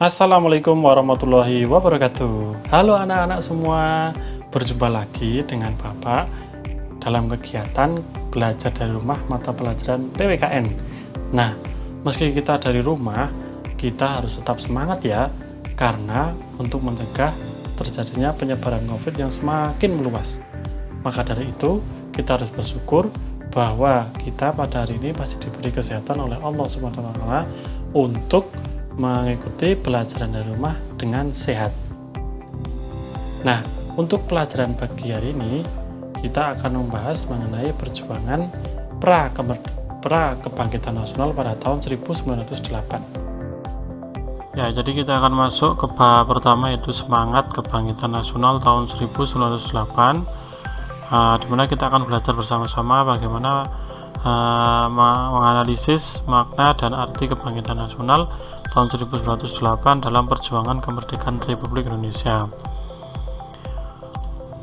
Assalamualaikum warahmatullahi wabarakatuh. Halo anak-anak semua, berjumpa lagi dengan Bapak dalam kegiatan belajar dari rumah mata pelajaran PPKN. Nah, meski kita dari rumah, kita harus tetap semangat ya, karena untuk mencegah terjadinya penyebaran COVID yang semakin meluas. Maka dari itu, kita harus bersyukur bahwa kita pada hari ini masih diberi kesehatan oleh Allah Subhanahu wa Ta'ala untuk mengikuti pelajaran dari rumah dengan sehat. Nah, untuk pelajaran pagi hari ini kita akan membahas mengenai perjuangan pra kebangkitan nasional pada tahun 1908. Ya, jadi kita akan masuk ke bab pertama, yaitu semangat kebangkitan nasional tahun 1908, di mana kita akan belajar bersama-sama bagaimana menganalisis makna dan arti kebangkitan nasional tahun 1908 dalam perjuangan kemerdekaan Republik Indonesia.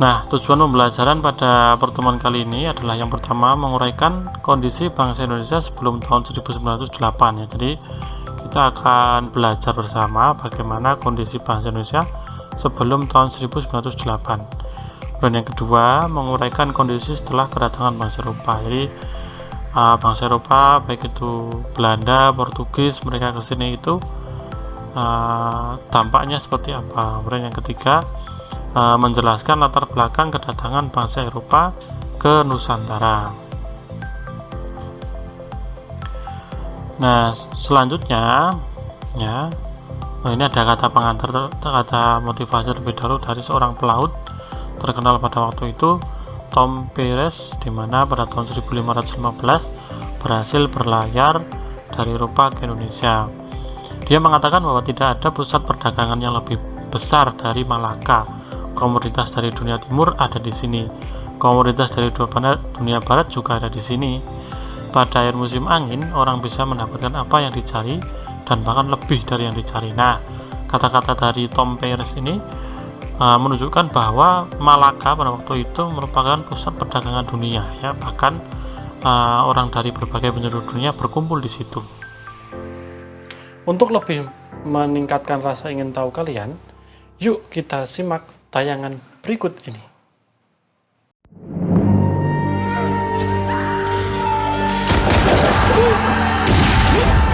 Nah, tujuan pembelajaran pada pertemuan kali ini adalah yang pertama, menguraikan kondisi bangsa Indonesia sebelum tahun 1908 ya. Jadi kita akan belajar bersama bagaimana kondisi bangsa Indonesia sebelum tahun 1908. Dan yang kedua, menguraikan kondisi setelah kedatangan bangsa Eropa. Jadi bangsa Eropa, baik itu Belanda, Portugis, mereka kesini itu dampaknya seperti apa. Kemudian yang ketiga, menjelaskan latar belakang kedatangan bangsa Eropa ke Nusantara. Nah, selanjutnya ya, ini ada kata pengantar, kata motivasi terlebih dahulu dari seorang pelaut terkenal pada waktu itu, Tom Peirce, di mana pada tahun 1515 berhasil berlayar dari Eropa ke Indonesia. Dia mengatakan bahwa tidak ada pusat perdagangan yang lebih besar dari Malaka. Komoditas dari dunia timur ada di sini. Komoditas dari dunia barat juga ada di sini. Pada akhir musim angin, orang bisa mendapatkan apa yang dicari dan bahkan lebih dari yang dicari. Nah, kata-kata dari Tom Peirce ini menunjukkan bahwa Malaka pada waktu itu merupakan pusat perdagangan dunia ya, bahkan orang dari berbagai penjuru dunia berkumpul di situ. Untuk lebih meningkatkan rasa ingin tahu kalian, yuk kita simak tayangan berikut ini.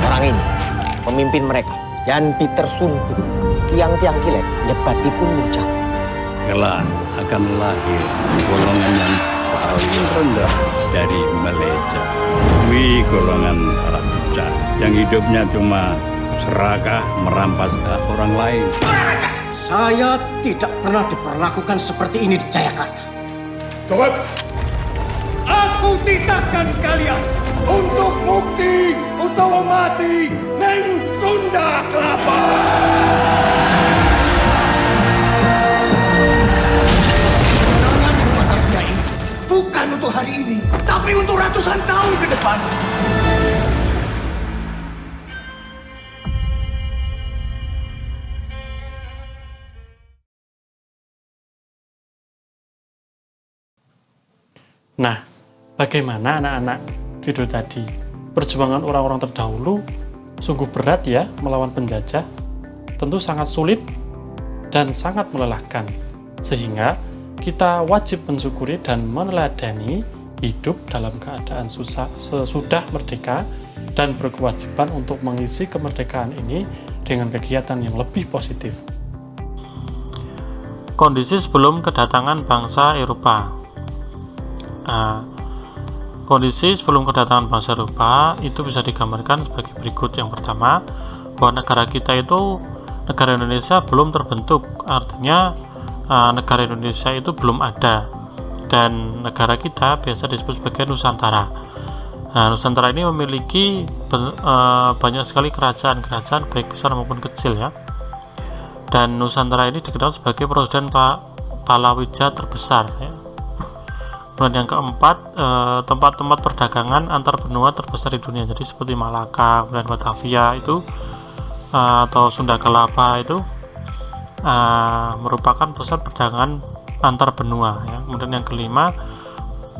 Orang ini pemimpin mereka, dan Peter Sungguh, tiang-tiang kilat, nyebati pun muncul. Kelak akan lahir golongan yang paling rendah dari Malaysia. Wih, golongan para budak yang hidupnya cuma serakah merampas hak orang lain. Saya tidak pernah diperlakukan seperti ini di Jayakarta. Jawab! Aku titahkan kalian Untuk mukti utawa mati neng Sunda Kelapa. Kemenangan umat Arda ini bukan untuk hari ini, tapi untuk ratusan tahun ke depan. Nah, bagaimana anak-anak video tadi? Perjuangan orang-orang terdahulu sungguh berat ya melawan penjajah, tentu sangat sulit dan sangat melelahkan, sehingga kita wajib mensyukuri dan meneladani hidup dalam keadaan sesudah merdeka dan berkewajiban untuk mengisi kemerdekaan ini dengan kegiatan yang lebih positif. Kondisi sebelum kedatangan bangsa Eropa. Kondisi sebelum kedatangan bangsa Eropa itu bisa digambarkan sebagai berikut. Yang pertama, bahwa negara kita itu, negara Indonesia belum terbentuk, artinya negara Indonesia itu belum ada, dan negara kita biasa disebut sebagai Nusantara. Nah, Nusantara ini memiliki banyak sekali kerajaan-kerajaan baik besar maupun kecil ya, dan Nusantara ini dikenal sebagai produsen palawija terbesar ya. Kemudian yang keempat, tempat-tempat perdagangan antar benua terbesar di dunia, jadi seperti Malaka, kemudian Batavia itu atau Sunda Kelapa itu merupakan pusat perdagangan antar benua ya. Kemudian yang kelima,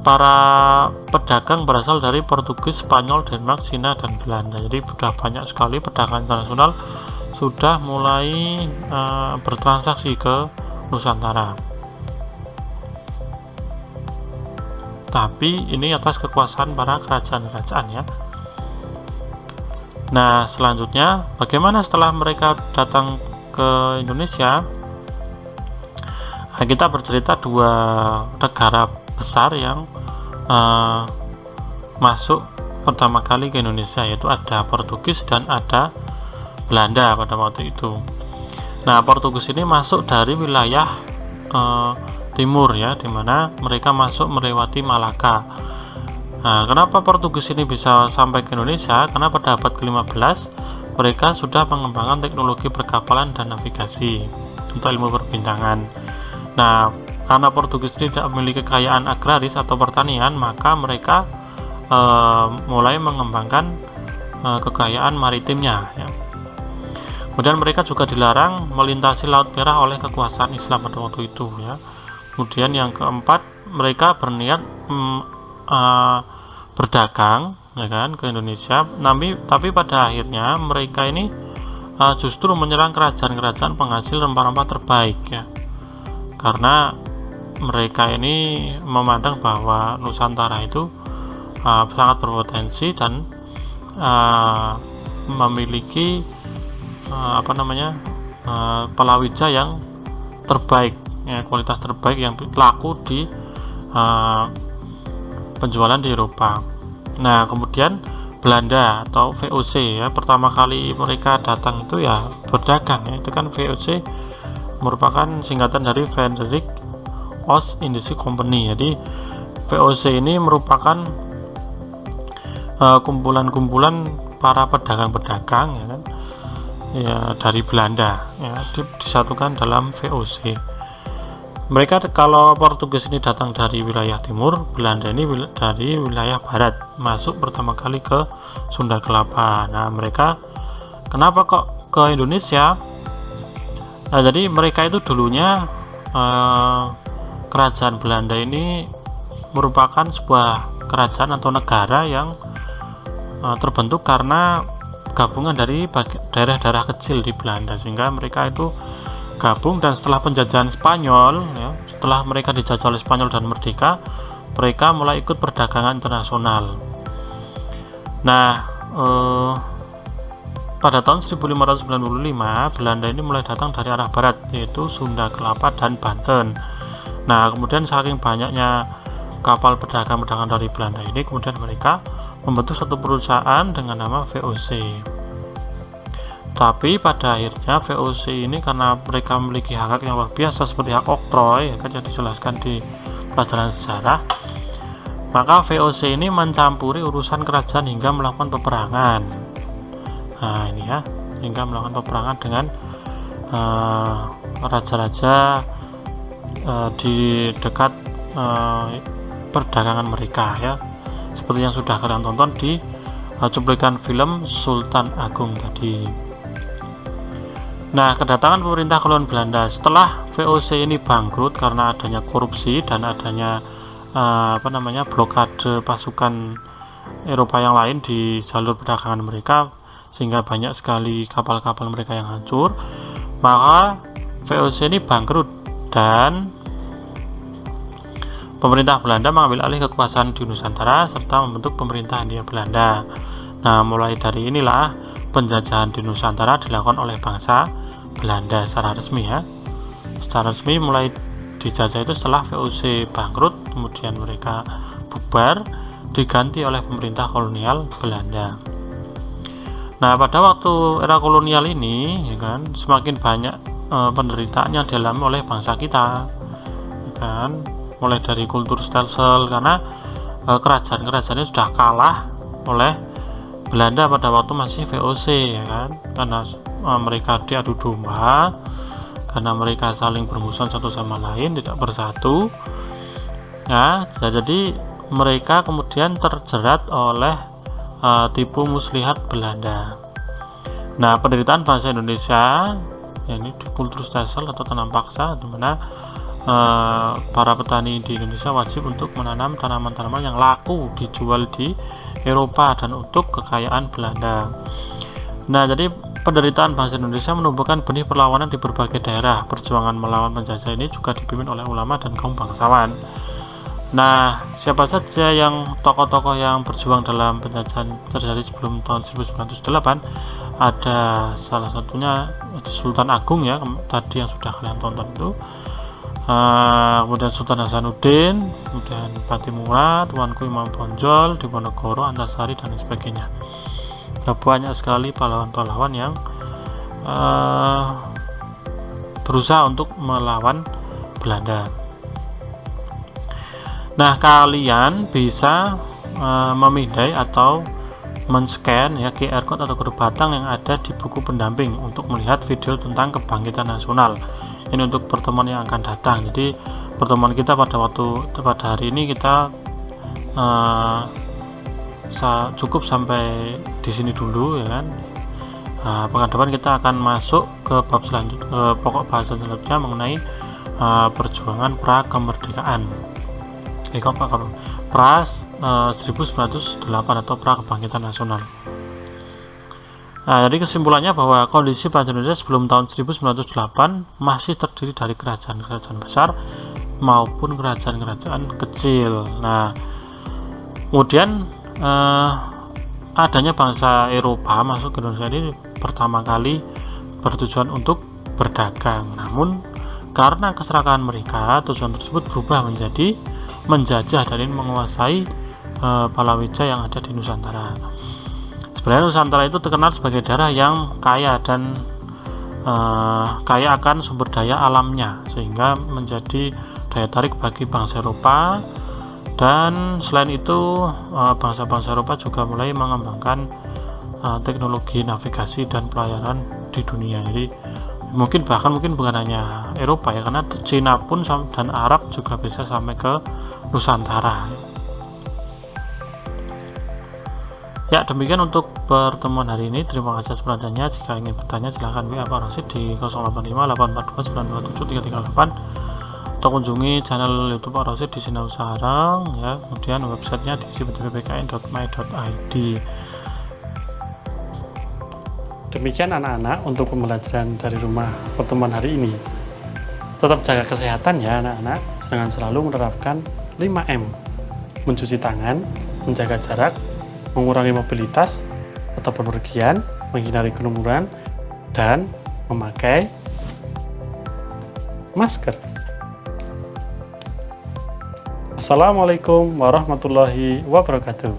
para pedagang berasal dari Portugis, Spanyol, Denmark, Cina, dan Belanda. Jadi sudah banyak sekali perdagangan internasional sudah mulai bertransaksi ke Nusantara. Tapi ini atas kekuasaan para kerajaan-kerajaan ya. Nah, selanjutnya bagaimana setelah mereka datang ke Indonesia? Nah, kita bercerita dua negara besar yang masuk pertama kali ke Indonesia, yaitu ada Portugis dan ada Belanda pada waktu itu. Nah, Portugis ini masuk dari wilayah timur ya, dimana mereka masuk melewati Malaka. Nah, kenapa Portugis ini bisa sampai ke Indonesia? Karena pada abad ke-15 mereka sudah mengembangkan teknologi perkapalan dan navigasi untuk ilmu perbintangan. Nah, karena Portugis ini tidak memiliki kekayaan agraris atau pertanian, maka mereka mulai mengembangkan kekayaan maritimnya ya. Kemudian mereka juga dilarang melintasi Laut Merah oleh kekuasaan Islam pada waktu itu ya. Kemudian yang keempat, mereka berniat berdagang ya kan ke Indonesia, tapi pada akhirnya mereka ini justru menyerang kerajaan-kerajaan penghasil rempah-rempah terbaik ya, karena mereka ini memandang bahwa Nusantara itu sangat berpotensi dan memiliki palawija yang terbaik ya, kualitas terbaik yang laku di penjualan di Eropa. Nah, kemudian Belanda atau VOC ya, pertama kali mereka datang itu ya berdagang ya, itu kan VOC merupakan singkatan dari Frederick Oost Industry Company. Jadi VOC ini merupakan kumpulan-kumpulan para pedagang-pedagang ya kan ya dari Belanda ya, disatukan dalam VOC. Mereka, kalau Portugis ini datang dari wilayah timur, Belanda ini dari wilayah barat, masuk pertama kali ke Sunda Kelapa. Nah, mereka kenapa kok ke Indonesia? Nah, jadi mereka itu dulunya kerajaan Belanda ini merupakan sebuah kerajaan atau negara yang terbentuk karena gabungan dari daerah-daerah kecil di Belanda, sehingga mereka itu gabung. Dan setelah penjajahan Spanyol ya, setelah mereka dijajah oleh Spanyol dan merdeka, mereka mulai ikut perdagangan internasional. Nah, pada tahun 1595 Belanda ini mulai datang dari arah barat, yaitu Sunda Kelapa dan Banten. Nah, kemudian saking banyaknya kapal pedagang-pedagang dari Belanda ini, kemudian mereka membentuk satu perusahaan dengan nama VOC. Tapi pada akhirnya VOC ini, karena mereka memiliki hak yang luar biasa seperti hak oktroy ya kan, yang dijelaskan di pelajaran sejarah, maka VOC ini mencampuri urusan kerajaan hingga melakukan peperangan. Nah, ini ya, hingga melakukan peperangan dengan raja-raja di dekat perdagangan mereka ya, seperti yang sudah kalian tonton di cuplikan film Sultan Agung tadi. Nah, kedatangan pemerintah kolonial Belanda setelah VOC ini bangkrut karena adanya korupsi dan adanya blokade pasukan Eropa yang lain di jalur perdagangan mereka, sehingga banyak sekali kapal-kapal mereka yang hancur, maka VOC ini bangkrut dan pemerintah Belanda mengambil alih kekuasaan di Nusantara serta membentuk pemerintah Hindia Belanda. Nah, mulai dari inilah penjajahan di Nusantara dilakukan oleh bangsa Belanda secara resmi ya. Secara resmi mulai dijajah itu setelah VOC bangkrut, kemudian mereka bubar, diganti oleh pemerintah kolonial Belanda. Nah, pada waktu era kolonial ini ya kan, semakin banyak penderitaan yang dialami oleh bangsa kita ya kan, mulai dari kultur stelsel, karena kerajaan-kerajaannya sudah kalah oleh Belanda pada waktu masih VOC ya kan, karena mereka diadu domba, karena mereka saling bermusuhan satu sama lain, tidak bersatu. Nah, jadi mereka kemudian terjerat oleh tipu muslihat Belanda. Nah, penderitaan bangsa Indonesia ini di kultur stelsel atau tanam paksa, di mana para petani di Indonesia wajib untuk menanam tanaman-tanaman yang laku dijual di Eropa dan untuk kekayaan Belanda. Nah, jadi penderitaan bangsa Indonesia menumbuhkan benih perlawanan di berbagai daerah. Perjuangan melawan penjajah ini juga dipimpin oleh ulama dan kaum bangsawan. Nah, siapa saja yang tokoh-tokoh yang berjuang dalam penjajahan terjadi sebelum tahun 1908? Ada salah satunya Sultan Agung ya, tadi yang sudah kalian tonton itu. Kemudian Sultan Hasanuddin, kemudian Patimura, Tuanku Imam Bonjol, Diponegoro, Antasari dan sebagainya. Banyak sekali pahlawan-pahlawan yang berusaha untuk melawan Belanda. Nah, kalian bisa memindai atau men-scan ya QR code atau huruf batang yang ada di buku pendamping untuk melihat video tentang kebangkitan nasional. Ini untuk pertemuan yang akan datang. Jadi pertemuan kita pada hari ini kita cukup sampai di sini dulu ya kan. Pekan depan kita akan masuk ke bab selanjutnya, pokok bahasan selanjutnya mengenai perjuangan pra kemerdekaan. Pras 1908 atau pra kebangkitan nasional. Nah, jadi kesimpulannya bahwa kondisi bangsa Indonesia sebelum tahun 1908 masih terdiri dari kerajaan-kerajaan besar maupun kerajaan-kerajaan kecil. Nah, kemudian adanya bangsa Eropa masuk ke Indonesia ini pertama kali bertujuan untuk berdagang. Namun karena keserakahan mereka, tujuan tersebut berubah menjadi menjajah dan menguasai palawija yang ada di Nusantara. Sebenarnya Nusantara itu terkenal sebagai daerah yang kaya dan kaya akan sumber daya alamnya, sehingga menjadi daya tarik bagi bangsa Eropa. Dan selain itu bangsa-bangsa Eropa juga mulai mengembangkan teknologi navigasi dan pelayaran di dunia. Jadi mungkin bukan hanya Eropa ya, karena Cina pun dan Arab juga bisa sampai ke Nusantara. Ya, demikian untuk pertemuan hari ini. Terima kasih atas perhatiannya. Jika ingin bertanya silahkan WA Pak Rosid di 0858429238 atau kunjungi channel YouTube Pak Rosid di Sinau Sarang ya. Kemudian websitenya di ppkn.my.id. Demikian anak-anak untuk pembelajaran dari rumah pertemuan hari ini. Tetap jaga kesehatan ya anak-anak, dengan selalu menerapkan 5M: mencuci tangan, menjaga jarak, mengurangi mobilitas atau bepergian, menghindari kerumunan, dan memakai masker. Assalamualaikum warahmatullahi wabarakatuh.